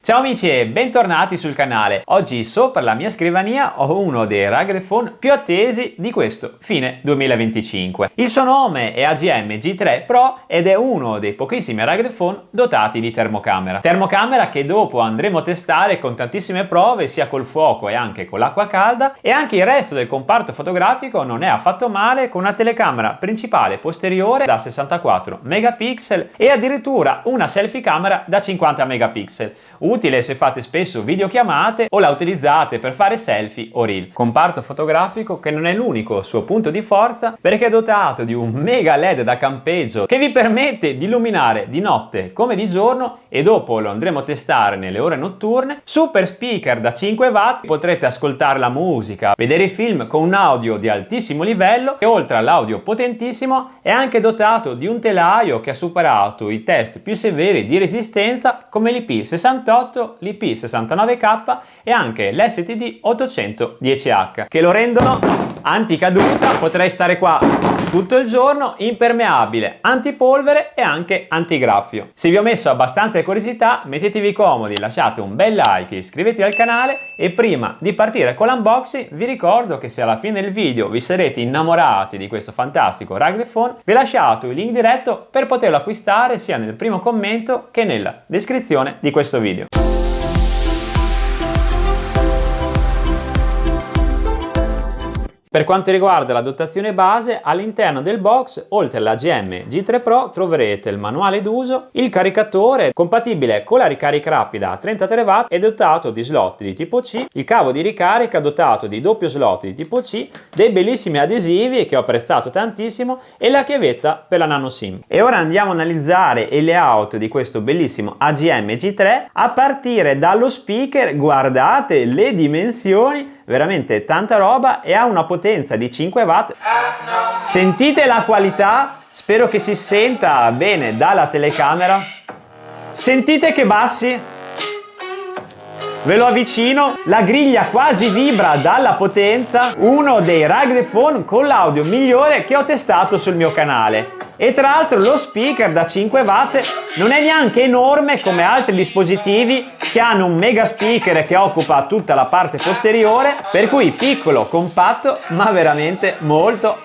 Ciao amici e bentornati sul canale. Oggi sopra la mia scrivania ho uno dei rugged phone più attesi di questo fine 2025. Il suo nome è AGM G3 Pro ed è uno dei pochissimi rugged phone dotati di termocamera. Termocamera che dopo andremo a testare con tantissime prove sia col fuoco e anche con l'acqua calda, e anche il resto del comparto fotografico non è affatto male, con una telecamera principale posteriore da 64 megapixel e addirittura una selfie camera da 50 megapixel. Utile se fate spesso videochiamate o la utilizzate per fare selfie o reel. Comparto fotografico che non è l'unico suo punto di forza, perché è dotato di un mega LED da campeggio che vi permette di illuminare di notte come di giorno, e dopo lo andremo a testare nelle ore notturne. Super speaker da 5 watt, potrete ascoltare la musica, vedere i film con un audio di altissimo livello, e oltre all'audio potentissimo è anche dotato di un telaio che ha superato i test più severi di resistenza come l'IP68, l'IP69K e anche l'STD 810H, che lo rendono anticaduta. Potrei stare qua tutto il giorno, impermeabile, antipolvere e anche antigraffio. Se vi ho messo abbastanza curiosità, mettetevi comodi, lasciate un bel like, iscrivetevi al canale, e prima di partire con l'unboxing vi ricordo che se alla fine del video vi sarete innamorati di questo fantastico rugged phone, vi ho lasciato il link diretto per poterlo acquistare sia nel primo commento che nella descrizione di questo video. Per quanto riguarda la dotazione base, all'interno del box, oltre all'AGM G3 Pro, troverete il manuale d'uso, il caricatore compatibile con la ricarica rapida a 33 watt e dotato di slot di tipo C, il cavo di ricarica dotato di doppio slot di tipo C, dei bellissimi adesivi che ho apprezzato tantissimo e la chiavetta per la nano SIM. E ora andiamo a analizzare il layout di questo bellissimo AGM G3 a partire dallo speaker. Guardate le dimensioni, veramente tanta roba, e ha una potenza di 5 watt. Sentite la qualità, spero che si senta bene dalla telecamera. Sentite che bassi? Ve lo avvicino, la griglia quasi vibra dalla potenza. Uno dei rugged phone con l'audio migliore che ho testato sul mio canale. E tra l'altro lo speaker da 5 watt non è neanche enorme come altri dispositivi che hanno un mega speaker che occupa tutta la parte posteriore, per cui piccolo, compatto, ma veramente molto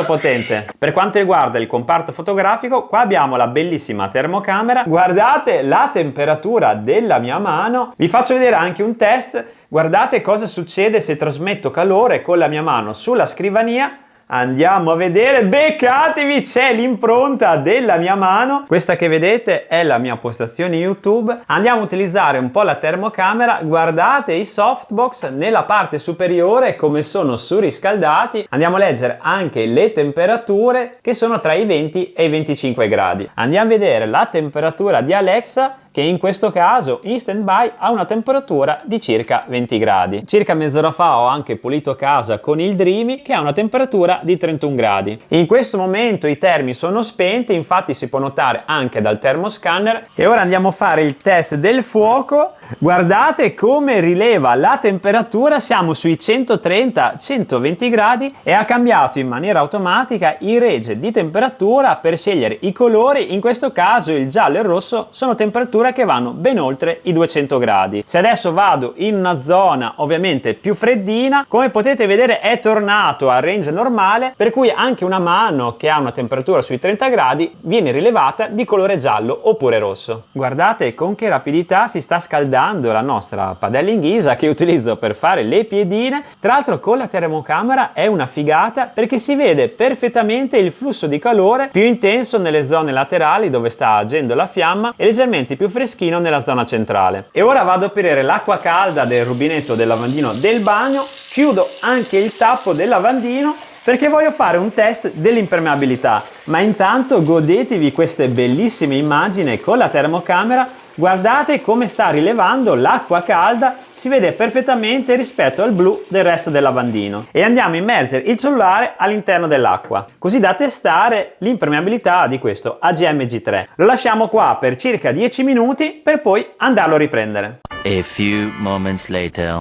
potente. Per quanto riguarda il comparto fotografico, qua abbiamo la bellissima termocamera. Guardate la temperatura della mia mano, vi faccio vedere anche un test. Guardate cosa succede se trasmetto calore con la mia mano sulla scrivania. Andiamo a vedere, beccatevi, c'è l'impronta della mia mano. Questa che vedete è la mia postazione YouTube. Andiamo a utilizzare un po' la termocamera. Guardate i softbox nella parte superiore come sono surriscaldati. Andiamo a leggere anche le temperature, che sono tra i 20 e i 25 gradi. Andiamo a vedere la temperatura di Alexa, che in questo caso in standby ha una temperatura di circa 20 gradi. Circa mezz'ora fa ho anche pulito casa con il Dreamy, che ha una temperatura di 31 gradi. In questo momento i termi sono spenti, infatti si può notare anche dal termoscanner. E ora andiamo a fare il test del fuoco. Guardate come rileva la temperatura, siamo sui 130-120 gradi e ha cambiato in maniera automatica i range di temperatura per scegliere i colori. In questo caso il giallo e il rosso sono temperature che vanno ben oltre i 200 gradi. Se adesso vado in una zona ovviamente più freddina, come potete vedere è tornato al range normale, per cui anche una mano che ha una temperatura sui 30 gradi viene rilevata di colore giallo oppure rosso. Guardate con che rapidità si sta scaldando la nostra padella in ghisa che utilizzo per fare le piedine. Tra l'altro con la termocamera è una figata perché si vede perfettamente il flusso di calore, più intenso nelle zone laterali dove sta agendo la fiamma e leggermente più freschino nella zona centrale. E ora vado a aprire l'acqua calda del rubinetto del lavandino del bagno, chiudo anche il tappo del lavandino perché voglio fare un test dell'impermeabilità. Ma intanto godetevi queste bellissime immagini con la termocamera. Guardate come sta rilevando l'acqua calda, si vede perfettamente rispetto al blu del resto del lavandino. E andiamo a immergere il cellulare all'interno dell'acqua, così da testare l'impermeabilità di questo AGM G3. Lo lasciamo qua per circa 10 minuti per poi andarlo a riprendere. A few moments later.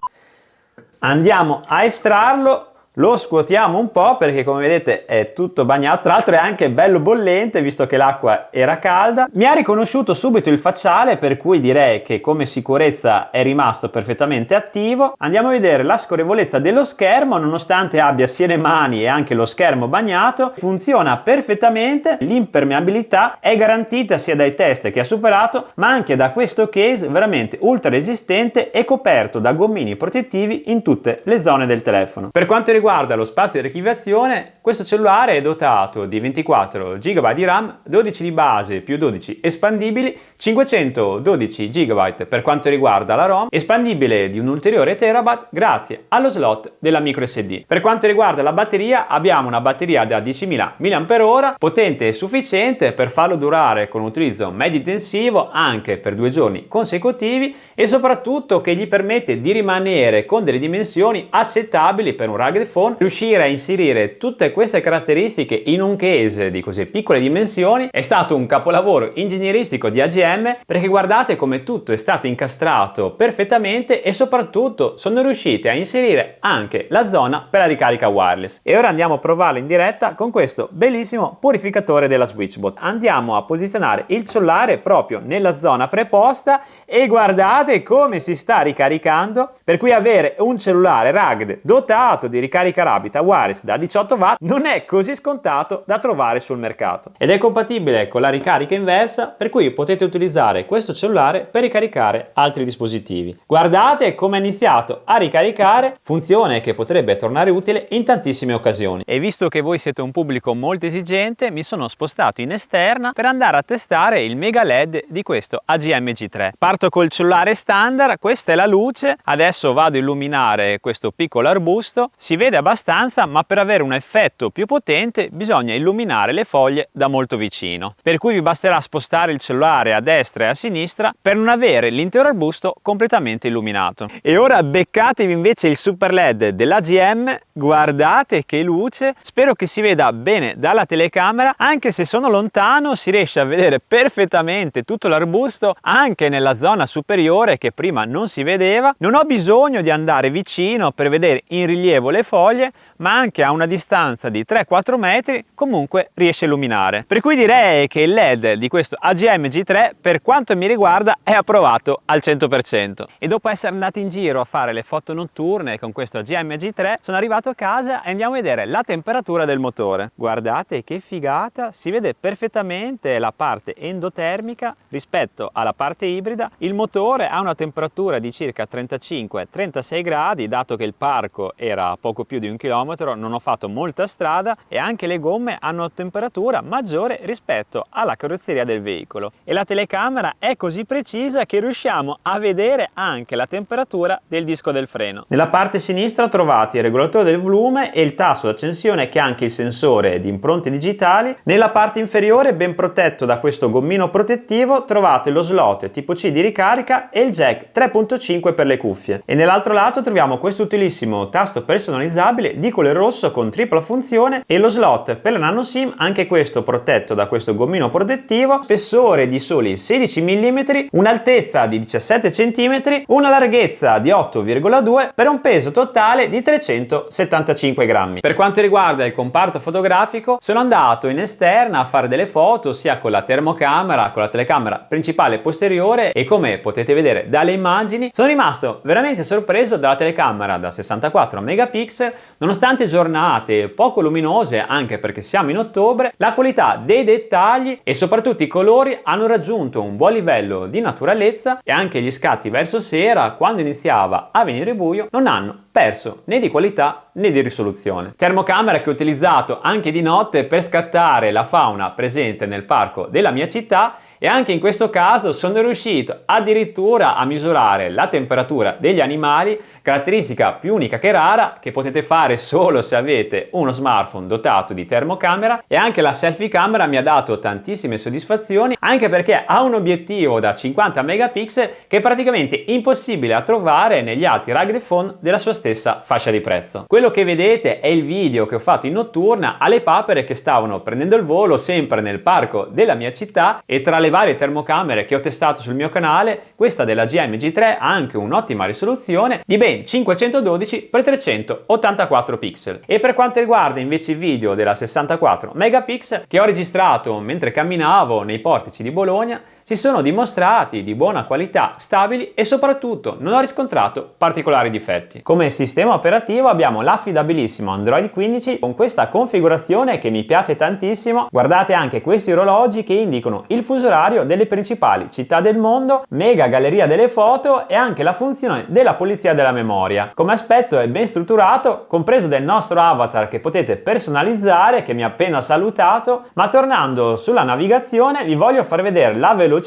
Andiamo a estrarlo. lo scuotiamo un po' perché come vedete è tutto bagnato, tra l'altro è anche bello bollente visto che l'acqua era calda. Mi ha riconosciuto subito il facciale, per cui direi che come sicurezza è rimasto perfettamente attivo. Andiamo a vedere la scorrevolezza dello schermo, nonostante abbia sia le mani e anche lo schermo bagnato, funziona perfettamente, l'impermeabilità è garantita sia dai test che ha superato, ma anche da questo case veramente ultra resistente e coperto da gommini protettivi in tutte le zone del telefono. Per quanto riguarda lo spazio di archiviazione, questo cellulare è dotato di 24 GB di RAM, 12 di base più 12 espandibili, 512 GB per quanto riguarda la ROM, espandibile di un ulteriore terabyte grazie allo slot della microSD. Per quanto riguarda la batteria, abbiamo una batteria da 10.000 mAh, potente e sufficiente per farlo durare con utilizzo medio intensivo anche per 2 giorni consecutivi e soprattutto che gli permette di rimanere con delle dimensioni accettabili per un rugged phone. Riuscire a inserire tutte queste caratteristiche in un case di così piccole dimensioni è stato un capolavoro ingegneristico di AGM, perché guardate come tutto è stato incastrato perfettamente e soprattutto sono riusciti a inserire anche la zona per la ricarica wireless. E ora andiamo a provarlo in diretta con questo bellissimo purificatore della Switchbot. Andiamo a posizionare il cellulare proprio nella zona preposta e guardate come si sta ricaricando, per cui avere un cellulare rugged dotato di ricarica rapida wireless da 18 watt non è così scontato da trovare sul mercato, ed è compatibile con la ricarica inversa, per cui potete utilizzare questo cellulare per ricaricare altri dispositivi. Guardate come è iniziato a ricaricare, funzione che potrebbe tornare utile in tantissime occasioni. E visto che voi siete un pubblico molto esigente, mi sono spostato in esterna per andare a testare il mega LED di questo AGM G3. Parto col cellulare standard, questa è la luce, adesso vado a illuminare questo piccolo arbusto, si vede abbastanza, ma per avere un effetto più potente bisogna illuminare le foglie da molto vicino, per cui vi basterà spostare il cellulare a destra e a sinistra per non avere l'intero arbusto completamente illuminato. E ora beccatevi invece il super LED dell'AGM, guardate che luce, spero che si veda bene dalla telecamera, anche se sono lontano si riesce a vedere perfettamente tutto l'arbusto anche nella zona superiore che prima non si vedeva. Non ho bisogno di andare vicino per vedere in rilievo le foglie, ma anche a una distanza di 3-4 metri comunque riesce a illuminare, per cui direi che il LED di questo AGM G3 per quanto mi riguarda è approvato al 100%. E dopo essere andati in giro a fare le foto notturne con questo AGM G3 sono arrivato a casa e andiamo a vedere la temperatura del motore. Guardate che figata, si vede perfettamente la parte endotermica rispetto alla parte ibrida. Il motore ha una temperatura di circa 35-36 gradi, dato che il parco era a poco più di 1 chilometro, non ho fatto molta strada, e anche le gomme hanno temperatura maggiore rispetto alla carrozzeria del veicolo, e la telecamera è così precisa che riusciamo a vedere anche la temperatura del disco del freno. Nella parte sinistra trovate il regolatore del volume e il tasto d'accensione che ha anche il sensore di impronte digitali. Nella parte inferiore, ben protetto da questo gommino protettivo, trovate lo slot tipo C di ricarica e il jack 3.5 per le cuffie, e nell'altro lato troviamo questo utilissimo tasto personalizzabile di colore rosso con tripla funzione e lo slot per la nano SIM, anche questo protetto da questo gommino protettivo, spessore di soli 16 mm, un'altezza di 17 cm, una larghezza di 8,2 per un peso totale di 375 grammi. Per quanto riguarda il comparto fotografico, sono andato in esterna a fare delle foto sia con la termocamera, con la telecamera principale posteriore, e come potete vedere dalle immagini sono rimasto veramente sorpreso dalla telecamera da 64 megapixel. Nonostante giornate poco luminose, anche perché siamo in ottobre, la qualità dei dettagli e soprattutto i colori hanno raggiunto un buon livello di naturalezza, e anche gli scatti verso sera, quando iniziava a venire buio, non hanno perso né di qualità né di risoluzione. Termocamera che ho utilizzato anche di notte per scattare la fauna presente nel parco della mia città, e anche in questo caso sono riuscito addirittura a misurare la temperatura degli animali, caratteristica più unica che rara che potete fare solo se avete uno smartphone dotato di termocamera. E anche la selfie camera mi ha dato tantissime soddisfazioni, anche perché ha un obiettivo da 50 megapixel che è praticamente impossibile da trovare negli altri rugged phone della sua stessa fascia di prezzo. Quello che vedete è il video che ho fatto in notturna alle papere che stavano prendendo il volo sempre nel parco della mia città, e tra le le varie termocamere che ho testato sul mio canale, questa della GM-G3 ha anche un'ottima risoluzione di ben 512x384 pixel. E per quanto riguarda invece i video della 64 megapixel che ho registrato mentre camminavo nei portici di Bologna, si sono dimostrati di buona qualità, stabili e soprattutto non ho riscontrato particolari difetti. Come sistema operativo abbiamo l'affidabilissimo Android 15 con questa configurazione che mi piace tantissimo. Guardate anche questi orologi che indicano il fuso orario delle principali città del mondo, mega galleria delle foto e anche la funzione della pulizia della memoria. Come aspetto è ben strutturato, compreso del nostro avatar che potete personalizzare, che mi ha appena salutato, ma tornando sulla navigazione vi voglio far vedere la velocità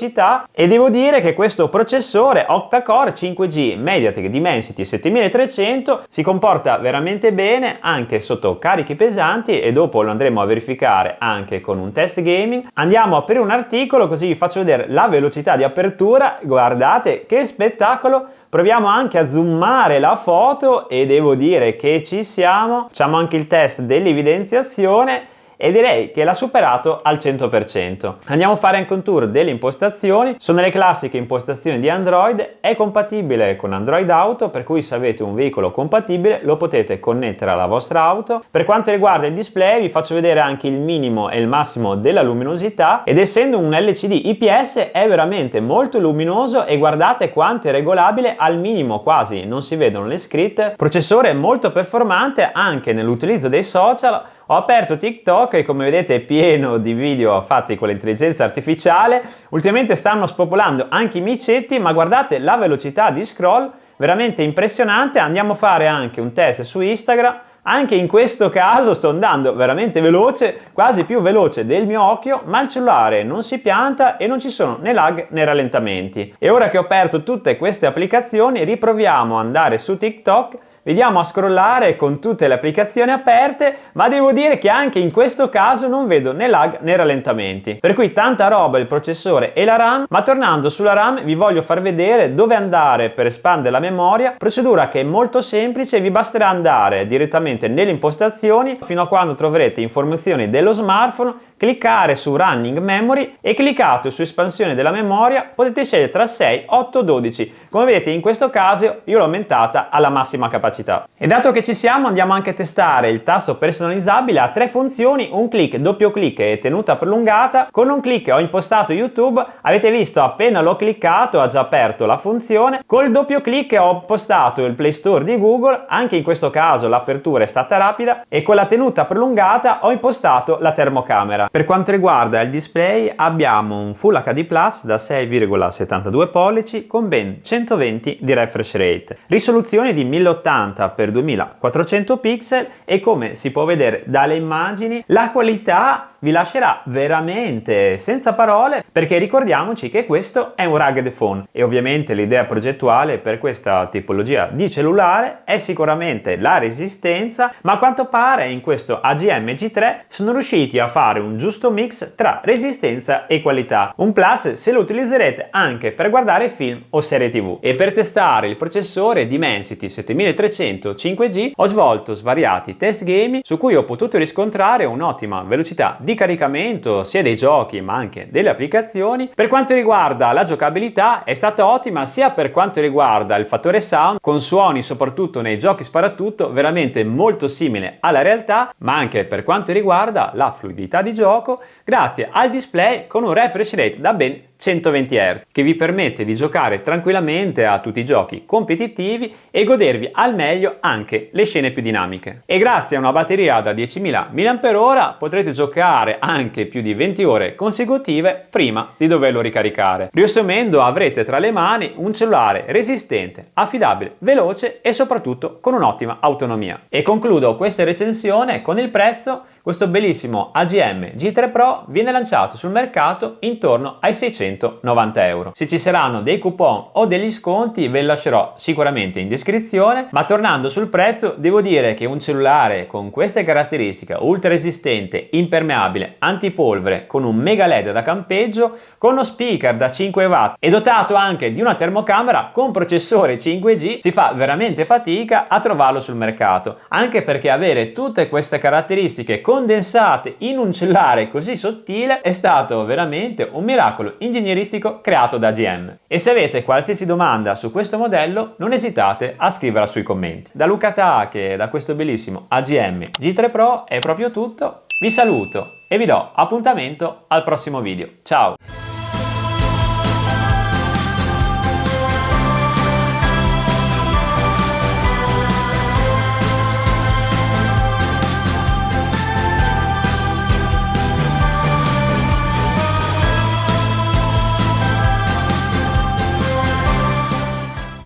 e devo dire che questo processore octa-core 5G MediaTek Dimensity 7300 si comporta veramente bene anche sotto carichi pesanti e dopo lo andremo a verificare anche con un test gaming. Andiamo a aprire un articolo così vi faccio vedere la velocità di apertura, guardate che spettacolo. Proviamo anche a zoomare la foto e devo dire che ci siamo. Facciamo anche il test dell'evidenziazione e direi che l'ha superato al 100%. Andiamo a fare anche un tour delle impostazioni. Sono le classiche impostazioni di Android, è compatibile con Android Auto, per cui se avete un veicolo compatibile lo potete connettere alla vostra auto. Per quanto riguarda il display vi faccio vedere anche il minimo e il massimo della luminosità ed essendo un LCD IPS è veramente molto luminoso e guardate quanto è regolabile al minimo, quasi non si vedono le scritte. Processore molto performante anche nell'utilizzo dei social. Ho aperto TikTok e come vedete è pieno di video fatti con l'intelligenza artificiale. Ultimamente stanno spopolando anche i micetti, ma guardate la velocità di scroll, veramente impressionante. Andiamo a fare anche un test su Instagram. Anche in questo caso sto andando veramente veloce, quasi più veloce del mio occhio, ma il cellulare non si pianta e non ci sono né lag né rallentamenti. E ora che ho aperto tutte queste applicazioni, riproviamo ad andare su TikTok. Vediamo a scrollare con tutte le applicazioni aperte, ma devo dire che anche in questo caso non vedo né lag né rallentamenti. Per cui tanta roba il processore e la RAM, ma tornando sulla RAM vi voglio far vedere dove andare per espandere la memoria, procedura che è molto semplice, vi basterà andare direttamente nelle impostazioni fino a quando troverete informazioni dello smartphone, cliccare su Running Memory e cliccate su espansione della memoria, potete scegliere tra 6, 8, 12. Come vedete in questo caso io l'ho aumentata alla massima capacità. E dato che ci siamo andiamo anche a testare il tasto personalizzabile, ha 3 funzioni, un clic, doppio clic e tenuta prolungata. Con un clic ho impostato YouTube, avete visto appena l'ho cliccato ha già aperto la funzione. Col doppio clic ho impostato il Play Store di Google, anche in questo caso l'apertura è stata rapida e con la tenuta prolungata ho impostato la termocamera. Per quanto riguarda il display abbiamo un Full HD Plus da 6,72 pollici con ben 120 di refresh rate, risoluzione di 1080 x 2400 pixel e come si può vedere dalle immagini la qualità vi lascerà veramente senza parole, perché ricordiamoci che questo è un rugged phone e ovviamente l'idea progettuale per questa tipologia di cellulare è sicuramente la resistenza, ma a quanto pare in questo AGM G3 sono riusciti a fare un giusto mix tra resistenza e qualità, un plus se lo utilizzerete anche per guardare film o serie TV. E per testare il processore Dimensity 7300 5G ho svolto svariati test gaming su cui ho potuto riscontrare un'ottima velocità di caricamento sia dei giochi ma anche delle applicazioni. Per quanto riguarda la giocabilità è stata ottima sia per quanto riguarda il fattore sound, con suoni soprattutto nei giochi sparatutto veramente molto simile alla realtà, ma anche per quanto riguarda la fluidità di gioco grazie al display con un refresh rate da ben 120 Hz che vi permette di giocare tranquillamente a tutti i giochi competitivi e godervi al meglio anche le scene più dinamiche. E grazie a una batteria da 10.000 mAh potrete giocare anche più di 20 ore consecutive prima di doverlo ricaricare. Riassumendo, avrete tra le mani un cellulare resistente, affidabile, veloce e soprattutto con un'ottima autonomia. E concludo questa recensione con il prezzo. Questo bellissimo AGM G3 Pro viene lanciato sul mercato intorno ai 690 euro. Se ci saranno dei coupon o degli sconti ve li lascerò sicuramente in descrizione, ma tornando sul prezzo devo dire che un cellulare con queste caratteristiche, ultra resistente, impermeabile, antipolvere, con un mega LED da campeggio, con uno speaker da 5 watt e dotato anche di una termocamera con processore 5G, si fa veramente fatica a trovarlo sul mercato, anche perché avere tutte queste caratteristiche con condensate in un cellulare così sottile è stato veramente un miracolo ingegneristico creato da AGM. E se avete qualsiasi domanda su questo modello, non esitate a scriverla sui commenti. Da Luca Tache e da questo bellissimo AGM G3 Pro è proprio tutto. Vi saluto e vi do appuntamento al prossimo video. Ciao!